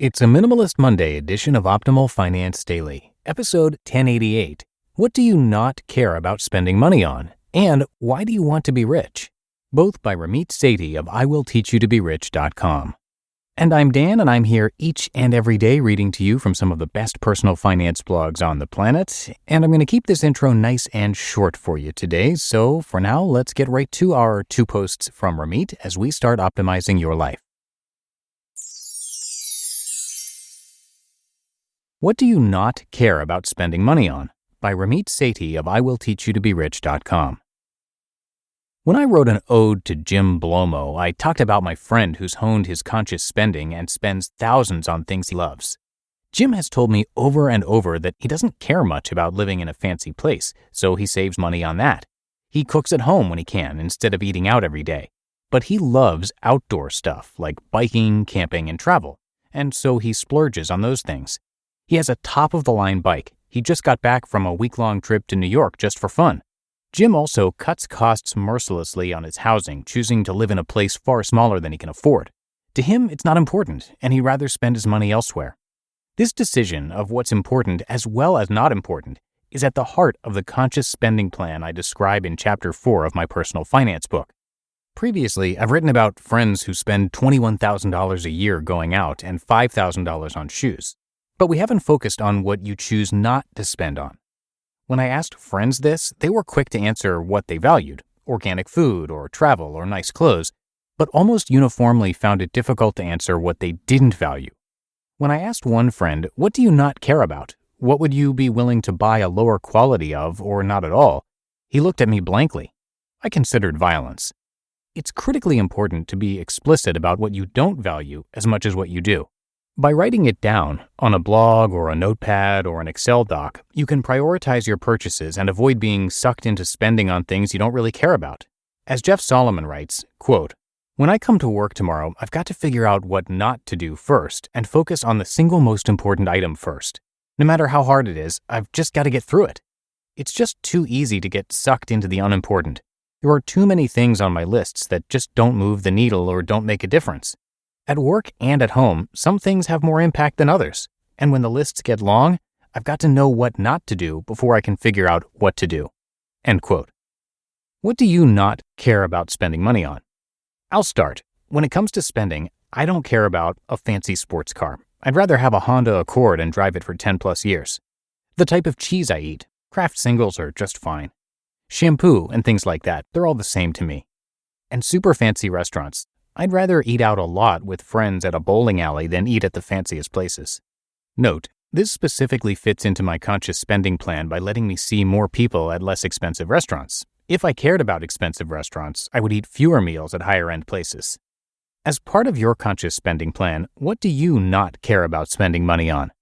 It's a Minimalist Monday edition of Optimal Finance Daily, episode 1088. What do you not care about spending money on? And why do you want to be rich? Both by Ramit Sethi of IWillTeachYouToBeRich.com. And I'm Dan, and I'm here each and every day reading to you from some of the best personal finance blogs on the planet. And I'm going to keep this intro nice and short for you today. So for now, let's get right to our 2 posts from Ramit as we start optimizing your life. What do you not care about spending money on? By Ramit Sethi of IWillTeachYouToBeRich.com. When I wrote an ode to Jim Blomo, I talked about my friend who's honed his conscious spending and spends thousands on things he loves. Jim has told me over and over that he doesn't care much about living in a fancy place, so he saves money on that. He cooks at home when he can instead of eating out every day. But he loves outdoor stuff like biking, camping, and travel, and so he splurges on those things. He has a top-of-the-line bike. He just got back from a week-long trip to New York just for fun. Jim also cuts costs mercilessly on his housing, choosing to live in a place far smaller than he can afford. To him, it's not important, and he'd rather spend his money elsewhere. This decision of what's important as well as not important is at the heart of the conscious spending plan I describe in Chapter 4 of my personal finance book. Previously, I've written about friends who spend $21,000 a year going out and $5,000 on shoes. But we haven't focused on what you choose not to spend on. When I asked friends this, they were quick to answer what they valued, organic food or travel or nice clothes, but almost uniformly found it difficult to answer what they didn't value. When I asked one friend, what do you not care about? What would you be willing to buy a lower quality of or not at all? He looked at me blankly. I considered violence. It's critically important to be explicit about what you don't value as much as what you do. By writing it down on a blog or a notepad or an Excel doc, you can prioritize your purchases and avoid being sucked into spending on things you don't really care about. As Jeff Solomon writes, quote, "When I come to work tomorrow, I've got to figure out what not to do first and focus on the single most important item first. No matter how hard it is, I've just got to get through it. It's just too easy to get sucked into the unimportant. There are too many things on my lists that just don't move the needle or don't make a difference. At work and at home, some things have more impact than others. And when the lists get long, I've got to know what not to do before I can figure out what to do." End quote. What do you not care about spending money on? I'll start. When it comes to spending, I don't care about a fancy sports car. I'd rather have a Honda Accord and drive it for 10 plus years. The type of cheese I eat, Kraft singles are just fine. Shampoo and things like that, they're all the same to me. And super fancy restaurants. I'd rather eat out a lot with friends at a bowling alley than eat at the fanciest places. Note, this specifically fits into my conscious spending plan by letting me see more people at less expensive restaurants. If I cared about expensive restaurants, I would eat fewer meals at higher-end places. As part of your conscious spending plan, what do you not care about spending money on?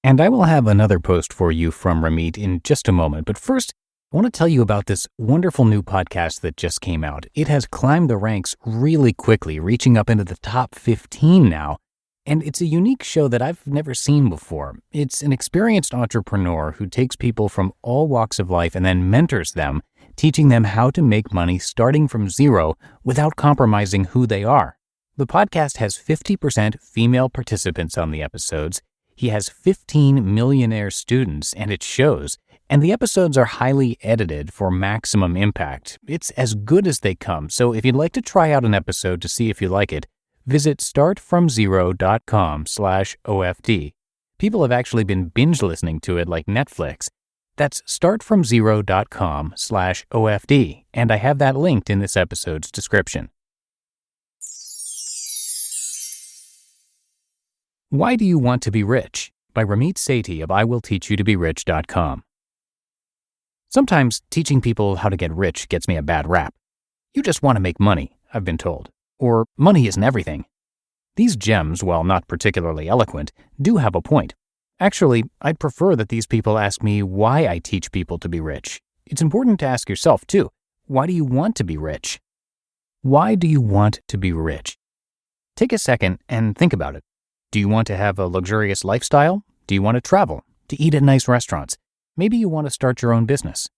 And I will have another post for you from Ramit in just a moment, but first, I want to tell you about this wonderful new podcast that just came out. It has climbed the ranks really quickly, reaching up into the top 15 now. And it's a unique show that I've never seen before. It's an experienced entrepreneur who takes people from all walks of life and then mentors them, teaching them how to make money starting from zero without compromising who they are. The podcast has 50% female participants on the episodes. He has 15 millionaire students, and it shows. And the episodes are highly edited for maximum impact. It's as good as they come, so if you'd like to try out an episode to see if you like it, visit startfromzero.com/OFD. People have actually been binge listening to it like Netflix. That's startfromzero.com/OFD, and I have that linked in this episode's description. Why do you want to be rich? By Ramit Sethi of IWillTeachYouToBeRich.com. Sometimes teaching people how to get rich gets me a bad rap. You just want to make money, I've been told. Or money isn't everything. These gems, while not particularly eloquent, do have a point. Actually, I'd prefer that these people ask me why I teach people to be rich. It's important to ask yourself, too. Why do you want to be rich? Why do you want to be rich? Take a second and think about it. Do you want to have a luxurious lifestyle? Do you want to travel? To eat at nice restaurants? Maybe you want to start your own business.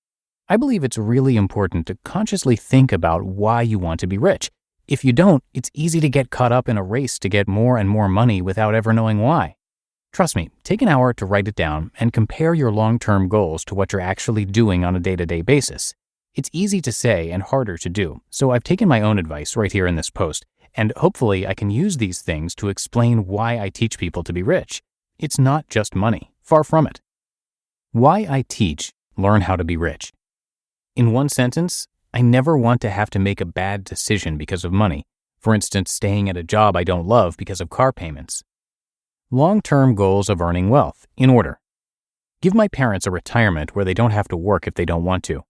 I believe it's really important to consciously think about why you want to be rich, If you don't, it's easy to get caught up in a race to get more and more money without ever knowing why. Trust me, take an hour to write it down and compare your long-term goals to what you're actually doing on a day-to-day basis. It's easy to say and harder to do, so I've taken my own advice right here in this post, and hopefully I can use these things to explain why I teach people to be rich. It's not just money, far from it. Why I teach Learn How to Be Rich. In one sentence, I never want to have to make a bad decision because of money. For instance, staying at a job I don't love because of car payments. Long-term goals of earning wealth, in order. Give my parents a retirement where they don't have to work if they don't want to.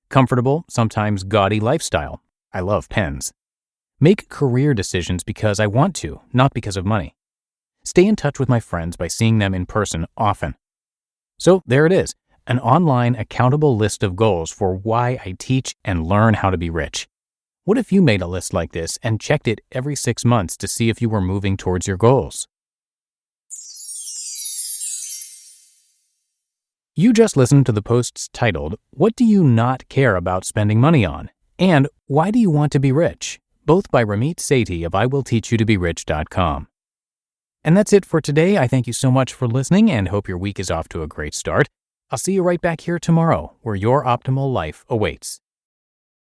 Comfortable, sometimes gaudy lifestyle. I love pens. Make career decisions because I want to, not because of money. Stay in touch with my friends by seeing them in person often. So there it is, an online accountable list of goals for why I teach and learn how to be rich. What if you made a list like this and checked it every 6 months to see if you were moving towards your goals? You just listened to the posts titled, "What Do You Not Care About Spending Money On?" and "Why Do You Want to Be Rich?" both by Ramit Sethi of IWillTeachYouToBeRich.com. And that's it for today. I thank you so much for listening and hope your week is off to a great start. I'll see you right back here tomorrow, where your optimal life awaits.